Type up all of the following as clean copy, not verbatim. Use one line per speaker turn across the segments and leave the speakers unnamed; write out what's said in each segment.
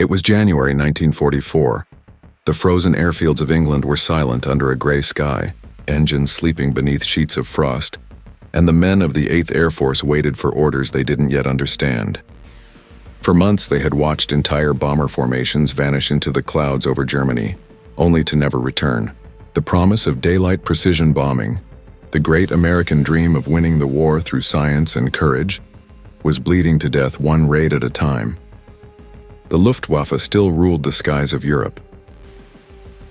It was January 1944. The frozen airfields of England were silent under a gray sky, engines sleeping beneath sheets of frost, and the men of the 8th Air Force waited for orders they didn't yet understand. For months they had watched entire bomber formations vanish into the clouds over Germany, only to never return. The promise of daylight precision bombing, the great American dream of winning the war through science and courage, was bleeding to death one raid at a time. The Luftwaffe still ruled the skies of Europe.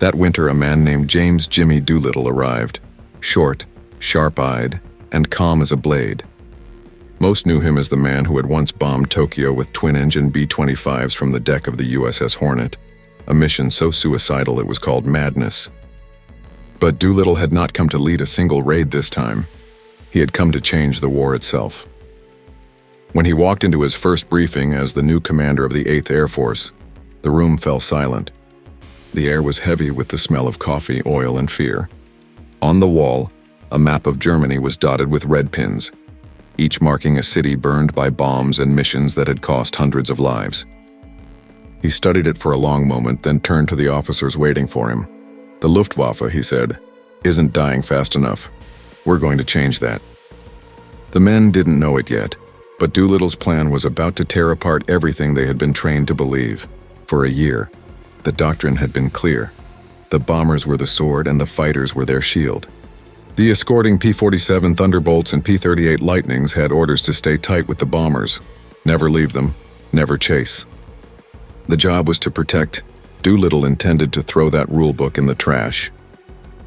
That winter, a man named James Jimmy Doolittle arrived, short, sharp-eyed, and calm as a blade. Most knew him as the man who had once bombed Tokyo with twin-engine B-25s from the deck of the USS Hornet, a mission so suicidal it was called madness. But Doolittle had not come to lead a single raid this time. He had come to change the war itself. When he walked into his first briefing as the new commander of the 8th Air Force, the room fell silent. The air was heavy with the smell of coffee, oil, and fear. On the wall, a map of Germany was dotted with red pins, each marking a city burned by bombs and missions that had cost hundreds of lives. He studied it for a long moment, then turned to the officers waiting for him. "The Luftwaffe," he said, "isn't dying fast enough. We're going to change that." The men didn't know it yet, but Doolittle's plan was about to tear apart everything they had been trained to believe. For a year, the doctrine had been clear. The bombers were the sword and the fighters were their shield. The escorting P-47 Thunderbolts and P-38 Lightnings had orders to stay tight with the bombers, never leave them, never chase. The job was to protect. Doolittle intended to throw that rulebook in the trash.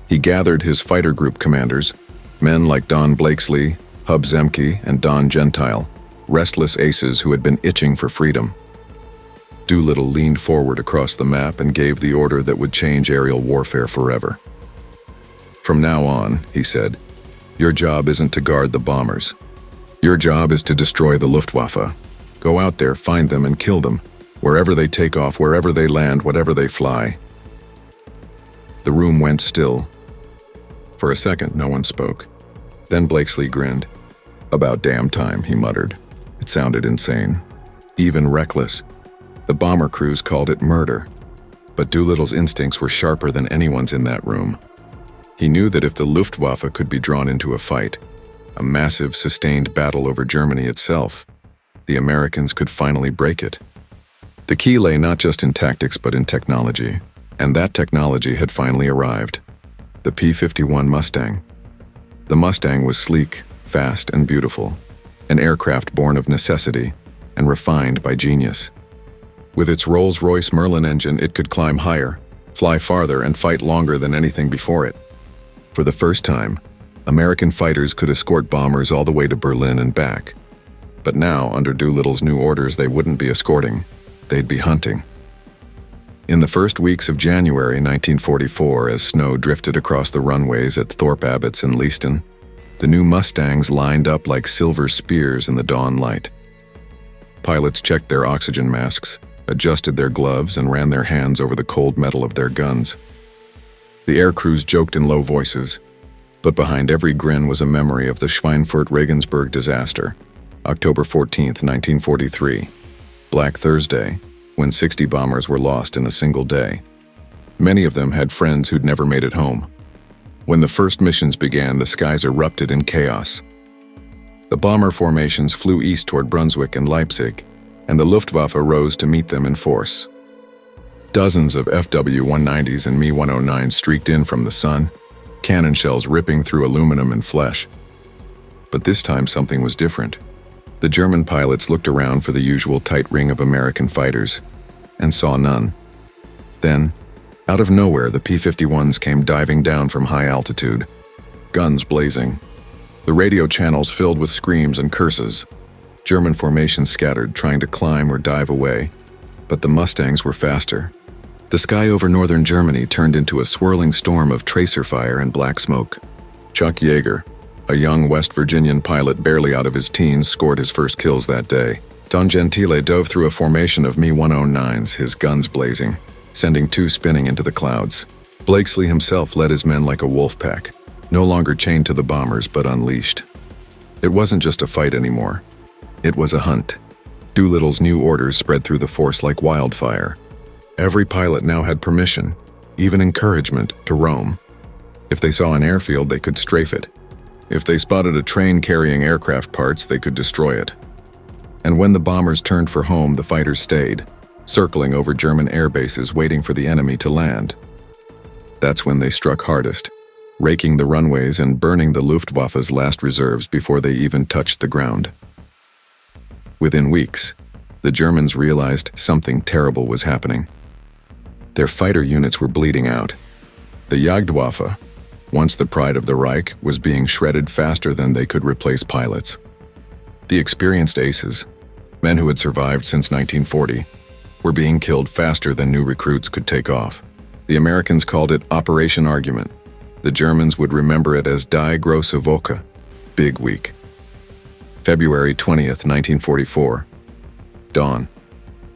He gathered his fighter group commanders, men like Don Blakeslee, Hub Zemke, and Don Gentile, restless aces who had been itching for freedom. Doolittle leaned forward across the map and gave the order that would change aerial warfare forever. "From now on," he said, "your job isn't to guard the bombers. Your job is to destroy the Luftwaffe. Go out there, find them, and kill them, wherever they take off, wherever they land, whatever they fly." The room went still. For a second, no one spoke. Then Blakeslee grinned. "About damn time," he muttered. It sounded insane, even reckless. The bomber crews called it murder. But Doolittle's instincts were sharper than anyone's in that room. He knew that if the Luftwaffe could be drawn into a fight, a massive, sustained battle over Germany itself, the Americans could finally break it. The key lay not just in tactics but in technology, and that technology had finally arrived. The P-51 Mustang. The Mustang was sleek, fast, and beautiful, an aircraft born of necessity and refined by genius. With its Rolls-Royce Merlin engine, it could climb higher, fly farther, and fight longer than anything before it. For the first time, American fighters could escort bombers all the way to Berlin and back. But now, under Doolittle's new orders, they wouldn't be escorting. They'd be hunting. In the first weeks of January 1944, as snow drifted across the runways at Thorpe Abbotts and Leiston, the new Mustangs lined up like silver spears in the dawn light. Pilots checked their oxygen masks, adjusted their gloves, and ran their hands over the cold metal of their guns. The air crews joked in low voices, but behind every grin was a memory of the Schweinfurt Regensburg disaster, October 14, 1943, Black Thursday, when 60 bombers were lost in a single day. Many of them had friends who'd never made it home. When the first missions began, the skies erupted in chaos. The bomber formations flew east toward Brunswick and Leipzig, and the Luftwaffe rose to meet them in force. Dozens of FW-190s and Me-109s streaked in from the sun, cannon shells ripping through aluminum and flesh. But this time something was different. The German pilots looked around for the usual tight ring of American fighters, and saw none. Then, out of nowhere, the P-51s came diving down from high altitude, guns blazing. The radio channels filled with screams and curses. German formations scattered, trying to climb or dive away. But the Mustangs were faster. The sky over northern Germany turned into a swirling storm of tracer fire and black smoke. Chuck Yeager, a young West Virginian pilot barely out of his teens, scored his first kills that day. Don Gentile dove through a formation of Me-109s, his guns blazing, sending two spinning into the clouds. Blakeslee himself led his men like a wolf pack, no longer chained to the bombers but unleashed. It wasn't just a fight anymore. It was a hunt. Doolittle's new orders spread through the force like wildfire. Every pilot now had permission, even encouragement, to roam. If they saw an airfield, they could strafe it. If they spotted a train carrying aircraft parts, they could destroy it. And when the bombers turned for home, the fighters stayed, circling over German air bases waiting for the enemy to land. That's when they struck hardest, raking the runways and burning the Luftwaffe's last reserves before they even touched the ground. Within weeks, the Germans realized something terrible was happening. Their fighter units were bleeding out. The Jagdwaffe, once the pride of the Reich, was being shredded faster than they could replace pilots. The experienced aces, men who had survived since 1940, were being killed faster than new recruits could take off. The Americans called it Operation Argument. The Germans would remember it as Die Große Woche, Big Week. February 20th, 1944. Dawn.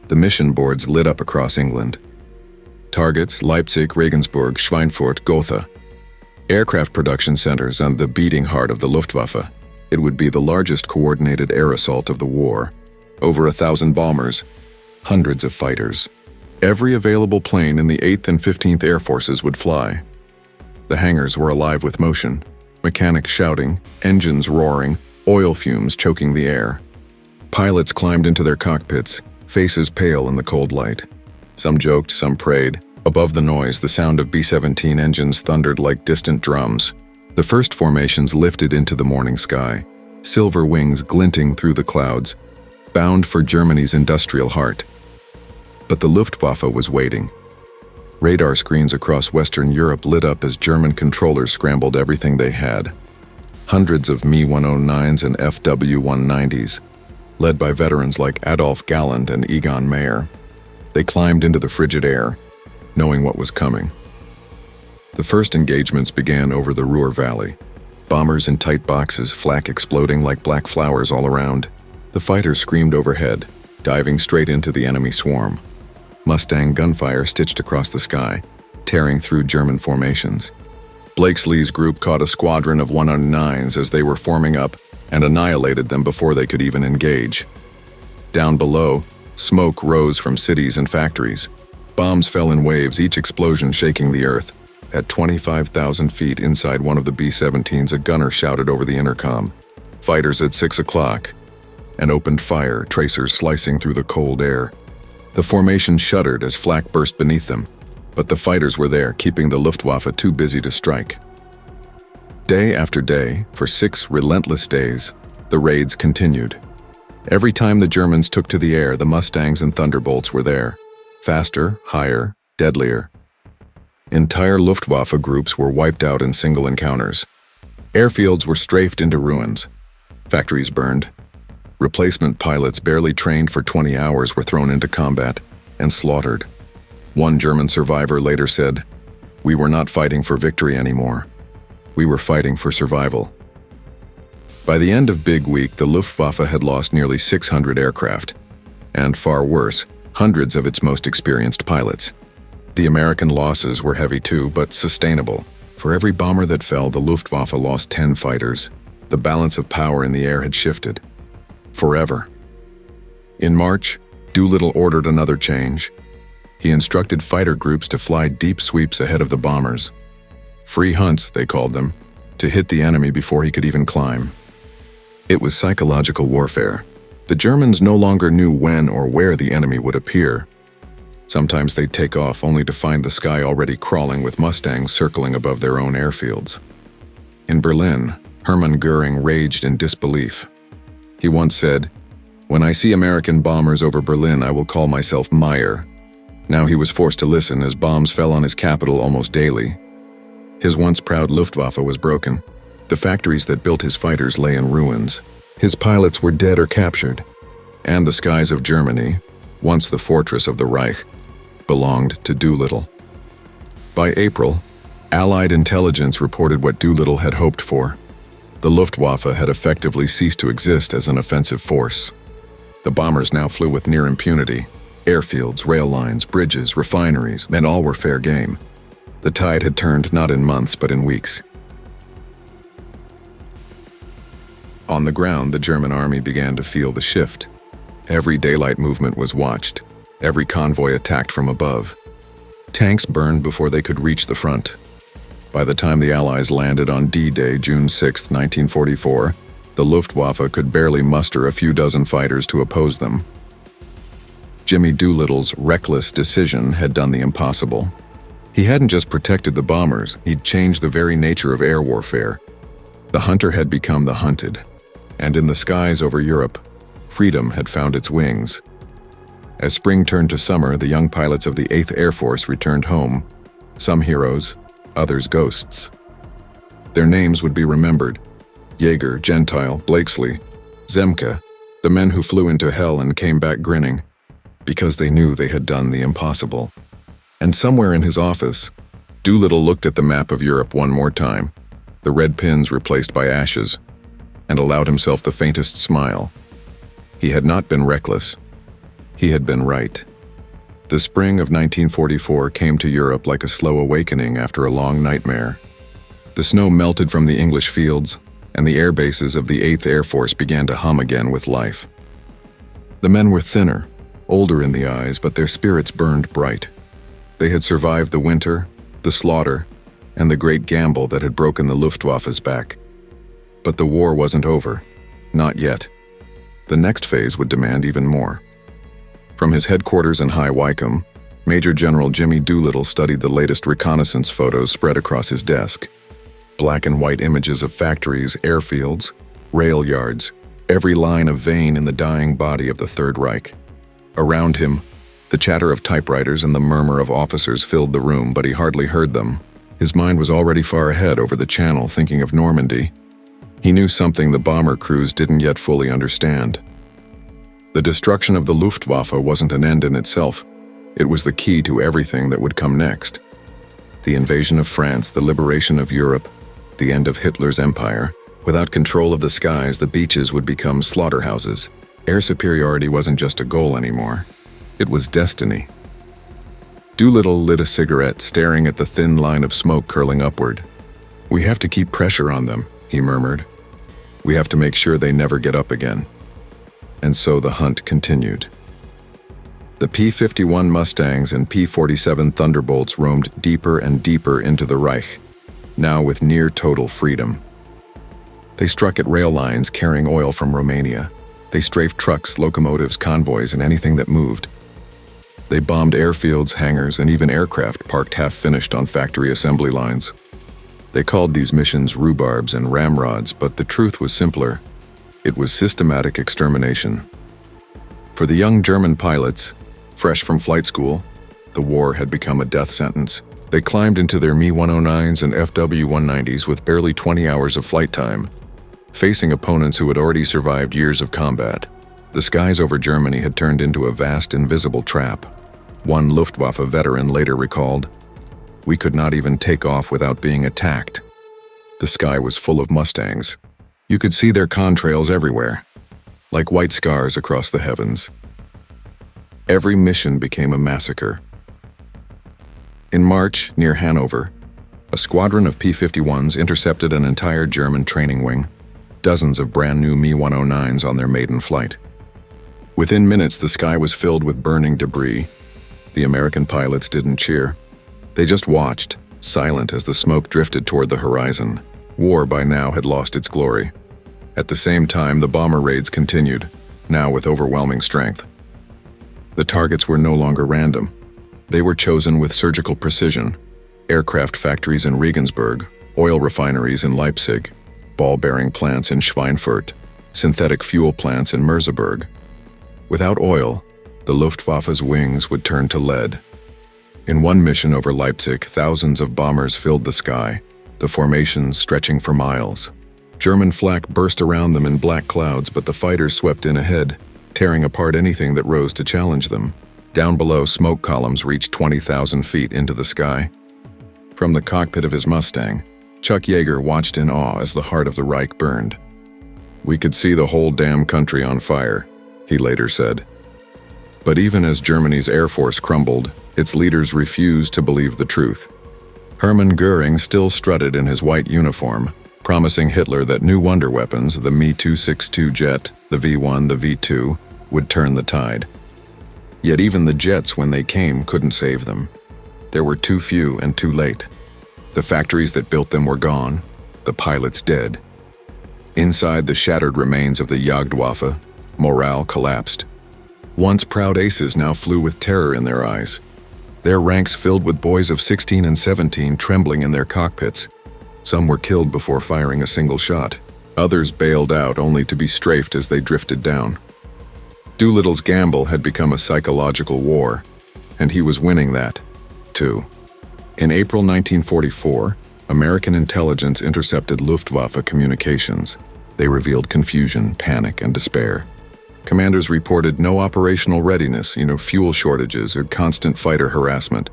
The mission boards lit up across England. Targets: Leipzig, Regensburg, Schweinfurt, Gotha. Aircraft production centers and the beating heart of the Luftwaffe. It would be the largest coordinated air assault of the war. Over 1,000 bombers, hundreds of fighters. Every available plane in the 8th and 15th Air Forces would fly. The hangars were alive with motion, mechanics shouting, engines roaring, oil fumes choking the air. Pilots climbed into their cockpits, faces pale in the cold light. Some joked, some prayed. Above the noise, the sound of B-17 engines thundered like distant drums. The first formations lifted into the morning sky, silver wings glinting through the clouds, bound for Germany's industrial heart. But the Luftwaffe was waiting. Radar screens across Western Europe lit up as German controllers scrambled everything they had. Hundreds of Me-109s and FW-190s, led by veterans like Adolf Galland and Egon Mayer. They climbed into the frigid air, knowing what was coming. The first engagements began over the Ruhr Valley. Bombers in tight boxes, flak exploding like black flowers all around. The fighters screamed overhead, diving straight into the enemy swarm. Mustang gunfire stitched across the sky, tearing through German formations. Blakeslee's group caught a squadron of 109s as they were forming up and annihilated them before they could even engage. Down below, smoke rose from cities and factories. Bombs fell in waves, each explosion shaking the earth. At 25,000 feet inside one of the B-17s, a gunner shouted over the intercom, "Fighters at 6 o'clock," and opened fire, tracers slicing through the cold air. The formation shuddered as flak burst beneath them, but the fighters were there, keeping the Luftwaffe too busy to strike. Day after day, for 6 relentless days, the raids continued. Every time the Germans took to the air, the Mustangs and Thunderbolts were there. Faster, higher, deadlier. Entire Luftwaffe groups were wiped out in single encounters. Airfields were strafed into ruins. Factories burned. Replacement pilots barely trained for 20 hours were thrown into combat and slaughtered. One German survivor later said, "We were not fighting for victory anymore. We were fighting for survival." By the end of Big Week, the Luftwaffe had lost nearly 600 aircraft, and far worse, hundreds of its most experienced pilots. The American losses were heavy too, but sustainable. For every bomber that fell, the Luftwaffe lost 10 fighters. The balance of power in the air had shifted. Forever. In March, Doolittle ordered another change. He instructed fighter groups to fly deep sweeps ahead of the bombers. Free hunts, they called them, to hit the enemy before he could even climb. It was psychological warfare. The Germans no longer knew when or where the enemy would appear. Sometimes they'd take off only to find the sky already crawling with Mustangs circling above their own airfields. In Berlin, Hermann Goering raged in disbelief. He once said, "When I see American bombers over Berlin, I will call myself Meyer." Now he was forced to listen as bombs fell on his capital almost daily. His once proud Luftwaffe was broken. The factories that built his fighters lay in ruins. His pilots were dead or captured. And the skies of Germany, once the fortress of the Reich, belonged to Doolittle. By April, Allied intelligence reported what Doolittle had hoped for. The Luftwaffe had effectively ceased to exist as an offensive force. The bombers now flew with near impunity. Airfields, rail lines, bridges, refineries, and all were fair game. The tide had turned not in months, but in weeks. On the ground, the German army began to feel the shift. Every daylight movement was watched, every convoy attacked from above. Tanks burned before they could reach the front. By the time the Allies landed on D-Day, June 6, 1944, the Luftwaffe could barely muster a few dozen fighters to oppose them. Jimmy Doolittle's reckless decision had done the impossible. He hadn't just protected the bombers, he'd changed the very nature of air warfare. The hunter had become the hunted, and in the skies over Europe, freedom had found its wings. As spring turned to summer, the young pilots of the 8th Air Force returned home, some heroes, others ghosts. Their names would be remembered: Yeager, Gentile, Blakeslee, Zemke, the men who flew into hell and came back grinning, because they knew they had done the impossible. And somewhere in his office, Doolittle looked at the map of Europe one more time, the red pins replaced by ashes, and allowed himself the faintest smile. He had not been reckless. He had been right. The spring of 1944 came to Europe like a slow awakening after a long nightmare. The snow melted from the English fields, and the air bases of the 8th Air Force began to hum again with life. The men were thinner, older in the eyes, but their spirits burned bright. They had survived the winter, the slaughter, and the great gamble that had broken the Luftwaffe's back. But the war wasn't over. Not yet. The next phase would demand even more. From his headquarters in High Wycombe, Major General Jimmy Doolittle studied the latest reconnaissance photos spread across his desk. Black and white images of factories, airfields, rail yards, every line of vein in the dying body of the Third Reich. Around him, the chatter of typewriters and the murmur of officers filled the room, but he hardly heard them. His mind was already far ahead over the channel, thinking of Normandy. He knew something the bomber crews didn't yet fully understand. The destruction of the Luftwaffe wasn't an end in itself. It was the key to everything that would come next. The invasion of France, the liberation of Europe, the end of Hitler's empire. Without control of the skies, the beaches would become slaughterhouses. Air superiority wasn't just a goal anymore. It was destiny. Doolittle lit a cigarette, staring at the thin line of smoke curling upward. "We have to keep pressure on them," he murmured. "We have to make sure they never get up again." And so the hunt continued. The P-51 Mustangs and P-47 Thunderbolts roamed deeper and deeper into the Reich, now with near total freedom. They struck at rail lines carrying oil from Romania. They strafed trucks, locomotives, convoys, and anything that moved. They bombed airfields, hangars, and even aircraft parked half-finished on factory assembly lines. They called these missions rhubarbs and ramrods, but the truth was simpler. It was systematic extermination. For the young German pilots, fresh from flight school, the war had become a death sentence. They climbed into their Me-109s and FW-190s with barely 20 hours of flight time, facing opponents who had already survived years of combat. The skies over Germany had turned into a vast, invisible trap. One Luftwaffe veteran later recalled, "We could not even take off without being attacked." The sky was full of Mustangs. You could see their contrails everywhere, like white scars across the heavens. Every mission became a massacre. In March, near Hanover, a squadron of P-51s intercepted an entire German training wing, dozens of brand-new Me-109s on their maiden flight. Within minutes, the sky was filled with burning debris. The American pilots didn't cheer. They just watched, silent as the smoke drifted toward the horizon. War by now had lost its glory. At the same time, the bomber raids continued, now with overwhelming strength. The targets were no longer random. They were chosen with surgical precision. Aircraft factories in Regensburg, oil refineries in Leipzig, ball-bearing plants in Schweinfurt, synthetic fuel plants in Merseburg. Without oil, the Luftwaffe's wings would turn to lead. In one mission over Leipzig, thousands of bombers filled the sky, the formations stretching for miles. German flak burst around them in black clouds, but the fighters swept in ahead, tearing apart anything that rose to challenge them. Down below, smoke columns reached 20,000 feet into the sky. From the cockpit of his Mustang, Chuck Yeager watched in awe as the heart of the Reich burned. "We could see the whole damn country on fire," he later said. But even as Germany's Air Force crumbled, its leaders refused to believe the truth. Hermann Goering still strutted in his white uniform, promising Hitler that new wonder weapons, the Me-262 jet, the V-1, the V-2, would turn the tide. Yet even the jets, when they came, couldn't save them. There were too few and too late. The factories that built them were gone, the pilots dead. Inside the shattered remains of the Luftwaffe, morale collapsed. Once proud aces now flew with terror in their eyes. Their ranks filled with boys of 16 and 17 trembling in their cockpits. Some were killed before firing a single shot. Others bailed out only to be strafed as they drifted down. Doolittle's gamble had become a psychological war, and he was winning that, too. In April 1944, American intelligence intercepted Luftwaffe communications. They revealed confusion, panic, and despair. Commanders reported no operational readiness, fuel shortages or constant fighter harassment.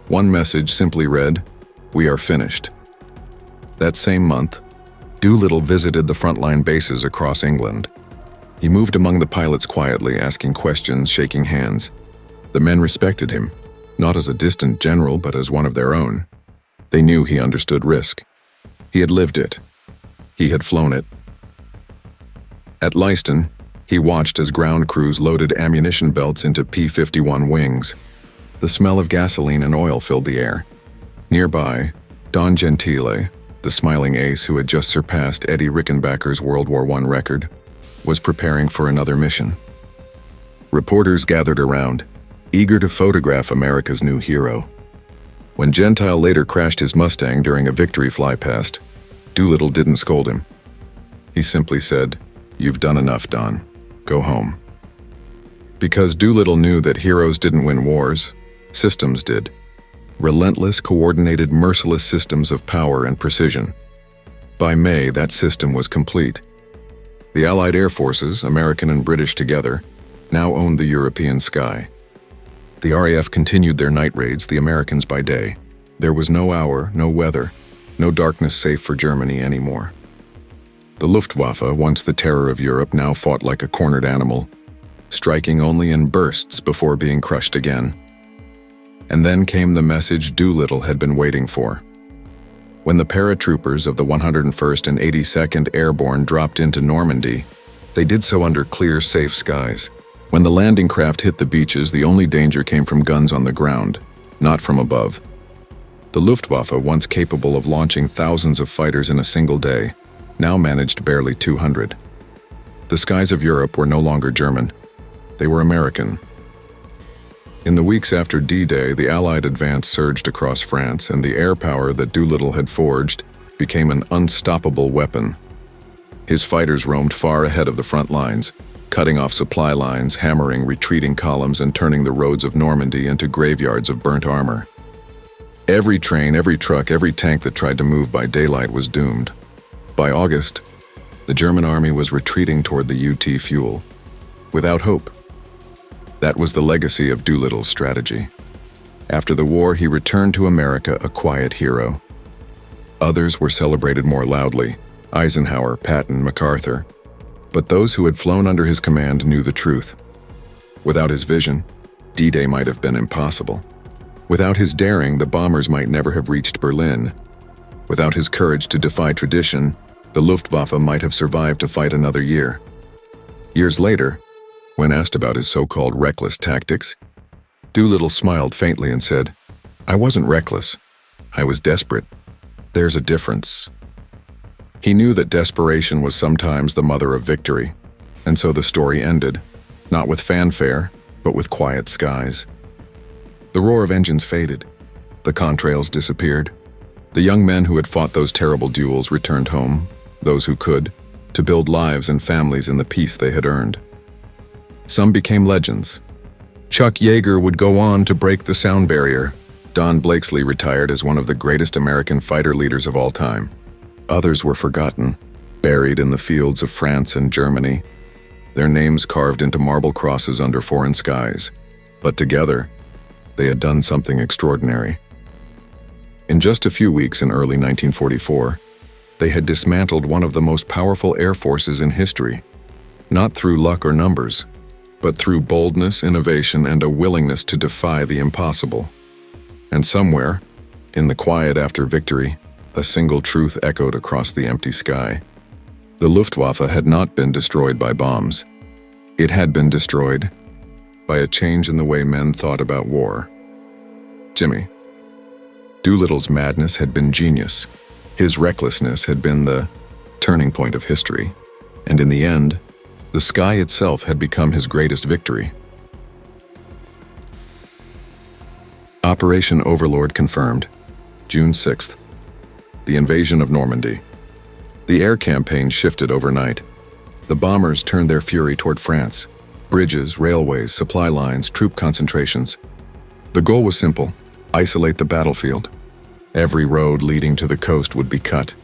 One message simply read, "We are finished." That same month, Doolittle visited the frontline bases across England. He moved among the pilots quietly, asking questions, shaking hands. The men respected him, not as a distant general, but as one of their own. They knew he understood risk. He had lived it. He had flown it. At Leiston, he watched as ground crews loaded ammunition belts into P-51 wings. The smell of gasoline and oil filled the air. Nearby, Don Gentile, the smiling ace who had just surpassed Eddie Rickenbacker's World War I record, was preparing for another mission. Reporters gathered around, eager to photograph America's new hero. When Gentile later crashed his Mustang during a victory flypast, Doolittle didn't scold him. He simply said, "You've done enough, Don. Go home." Because Doolittle knew that heroes didn't win wars, systems did. Relentless, coordinated, merciless systems of power and precision. By May, that system was complete. The Allied air forces, American and British together, now owned the European sky. The RAF continued their night raids, the Americans by day. There was no hour, no weather, no darkness safe for Germany anymore. The Luftwaffe, once the terror of Europe, now fought like a cornered animal, striking only in bursts before being crushed again. And then came the message Doolittle had been waiting for. When the paratroopers of the 101st and 82nd Airborne dropped into Normandy, they did so under clear, safe skies. When the landing craft hit the beaches, the only danger came from guns on the ground, not from above. The Luftwaffe, once capable of launching thousands of fighters in a single day, now managed barely 200. The skies of Europe were no longer German. They were American. In the weeks after D-Day, the Allied advance surged across France, and the air power that Doolittle had forged became an unstoppable weapon. His fighters roamed far ahead of the front lines, cutting off supply lines, hammering retreating columns, and turning the roads of Normandy into graveyards of burnt armor. Every train, every truck, every tank that tried to move by daylight was doomed. By August, the German army was retreating toward the UT fuel, without hope. That was the legacy of Doolittle's strategy. After the war, he returned to America a quiet hero. Others were celebrated more loudly: Eisenhower, Patton, MacArthur. But those who had flown under his command knew the truth. Without his vision, D-Day might have been impossible. Without his daring, the bombers might never have reached Berlin. Without his courage to defy tradition, the Luftwaffe might have survived to fight another year. Years later, when asked about his so-called reckless tactics, Doolittle smiled faintly and said, "I wasn't reckless. I was desperate. There's a difference." He knew that desperation was sometimes the mother of victory, and so the story ended, not with fanfare, but with quiet skies. The roar of engines faded. The contrails disappeared. The young men who had fought those terrible duels returned home, those who could, to build lives and families in the peace they had earned. Some became legends. Chuck Yeager would go on to break the sound barrier. Don Blakeslee retired as one of the greatest American fighter leaders of all time. Others were forgotten, buried in the fields of France and Germany, their names carved into marble crosses under foreign skies. But together, they had done something extraordinary. In just a few weeks in early 1944, they had dismantled one of the most powerful air forces in history, not through luck or numbers, but through boldness, innovation, and a willingness to defy the impossible. And somewhere, in the quiet after victory, a single truth echoed across the empty sky. The Luftwaffe had not been destroyed by bombs. It had been destroyed by a change in the way men thought about war. Jimmy Doolittle's madness had been genius. His recklessness had been the turning point of history. And in the end, the sky itself had become his greatest victory. Operation Overlord confirmed, June 6th. The invasion of Normandy. The air campaign shifted overnight. The bombers turned their fury toward France. Bridges, railways, supply lines, troop concentrations. The goal was simple: isolate the battlefield. Every road leading to the coast would be cut,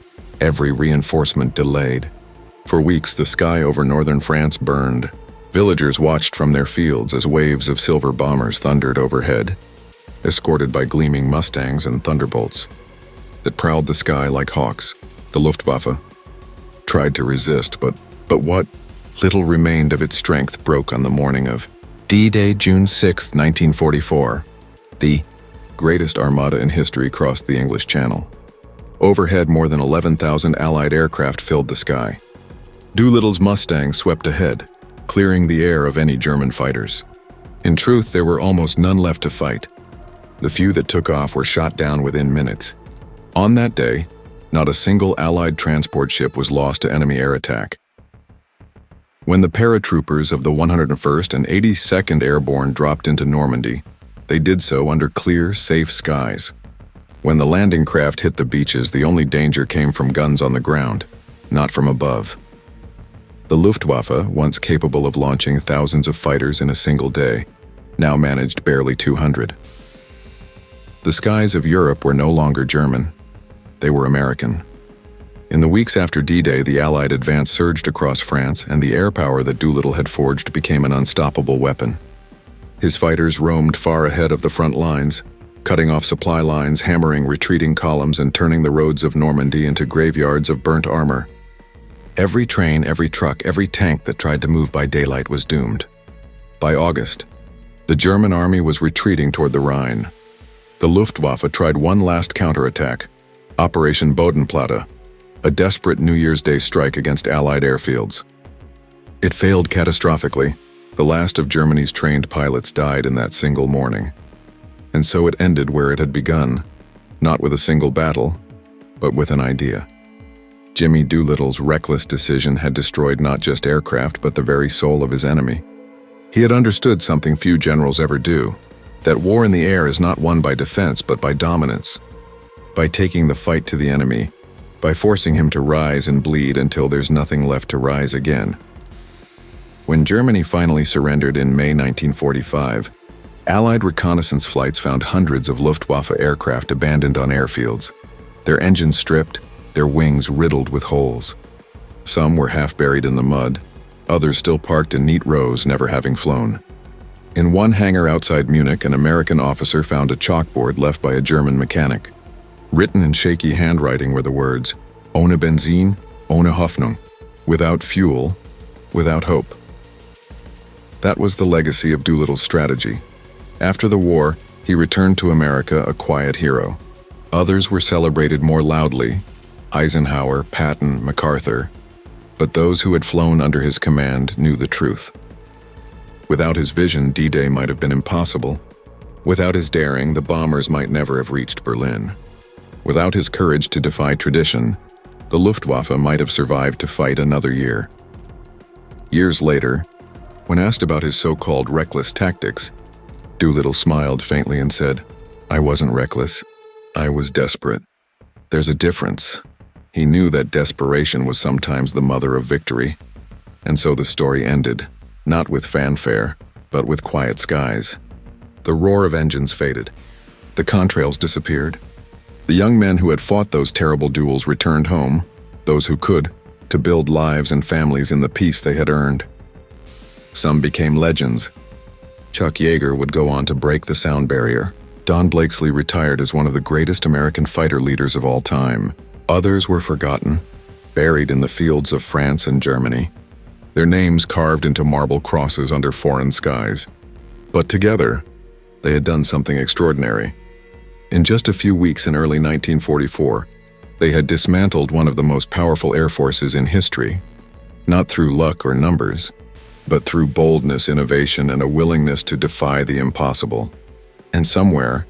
every reinforcement delayed. For weeks, the sky over northern France burned. Villagers watched from their fields as waves of silver bombers thundered overhead, escorted by gleaming Mustangs and Thunderbolts that prowled the sky like hawks. The Luftwaffe tried to resist, but what little remained of its strength broke on the morning of D-Day, June 6, 1944. The greatest armada in history crossed the English Channel. Overhead, more than 11,000 Allied aircraft filled the sky. Doolittle's Mustang swept ahead, clearing the air of any German fighters. In truth, there were almost none left to fight. The few that took off were shot down within minutes. On that day, not a single Allied transport ship was lost to enemy air attack. When the paratroopers of the 101st and 82nd Airborne dropped into Normandy, they did so under clear, safe skies. When the landing craft hit the beaches, the only danger came from guns on the ground, not from above. The Luftwaffe, once capable of launching thousands of fighters in a single day, now managed barely 200. The skies of Europe were no longer German. They were American. In the weeks after D-Day, the Allied advance surged across France, and the air power that Doolittle had forged became an unstoppable weapon. His fighters roamed far ahead of the front lines, cutting off supply lines, hammering retreating columns, and turning the roads of Normandy into graveyards of burnt armor. Every train, every truck, every tank that tried to move by daylight was doomed. By August, the German army was retreating toward the Rhine. The Luftwaffe tried one last counterattack, Operation Bodenplatte, a desperate New Year's Day strike against Allied airfields. It failed catastrophically. The last of Germany's trained pilots died in that single morning. And so it ended where it had begun, not with a single battle, but with an idea. Jimmy Doolittle's reckless decision had destroyed not just aircraft, but the very soul of his enemy. He had understood something few generals ever do, that war in the air is not won by defense, but by dominance. By taking the fight to the enemy, by forcing him to rise and bleed until there's nothing left to rise again. When Germany finally surrendered in May 1945, Allied reconnaissance flights found hundreds of Luftwaffe aircraft abandoned on airfields, their engines stripped, their wings riddled with holes. Some were half buried in the mud, others still parked in neat rows, never having flown. In one hangar outside Munich, an American officer found a chalkboard left by a German mechanic. Written in shaky handwriting were the words, "Ohne Benzin, ohne Hoffnung," without fuel, without hope. That was the legacy of Doolittle's strategy. After the war, he returned to America a quiet hero. Others were celebrated more loudly: Eisenhower, Patton, MacArthur. But those who had flown under his command knew the truth. Without his vision, D-Day might have been impossible. Without his daring, the bombers might never have reached Berlin. Without his courage to defy tradition, the Luftwaffe might have survived to fight another year. Years later, when asked about his so-called reckless tactics, Doolittle smiled faintly and said, "I wasn't reckless. I was desperate." There's a difference. He knew that desperation was sometimes the mother of victory. And so the story ended, not with fanfare, but with quiet skies. The roar of engines faded. The contrails disappeared. The young men who had fought those terrible duels returned home, those who could, to build lives and families in the peace they had earned. Some became legends. Chuck Yeager would go on to break the sound barrier. Don Blakeslee retired as one of the greatest American fighter leaders of all time. Others were forgotten, buried in the fields of France and Germany, their names carved into marble crosses under foreign skies. But together, they had done something extraordinary. In just a few weeks in early 1944, they had dismantled one of the most powerful air forces in history, not through luck or numbers, but through boldness, innovation, and a willingness to defy the impossible. And somewhere,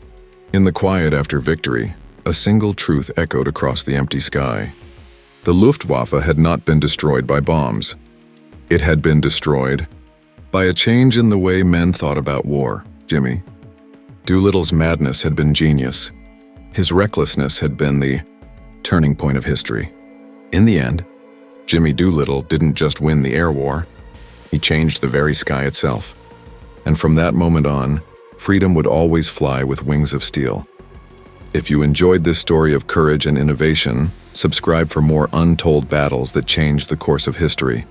in the quiet after victory, a single truth echoed across the empty sky. The Luftwaffe had not been destroyed by bombs. It had been destroyed by a change in the way men thought about war. Jimmy Doolittle's madness had been genius. His recklessness had been the turning point of history. In the end, Jimmy Doolittle didn't just win the air war, he changed the very sky itself. And from that moment on, freedom would always fly with wings of steel. If you enjoyed this story of courage and innovation, subscribe for more untold battles that changed the course of history.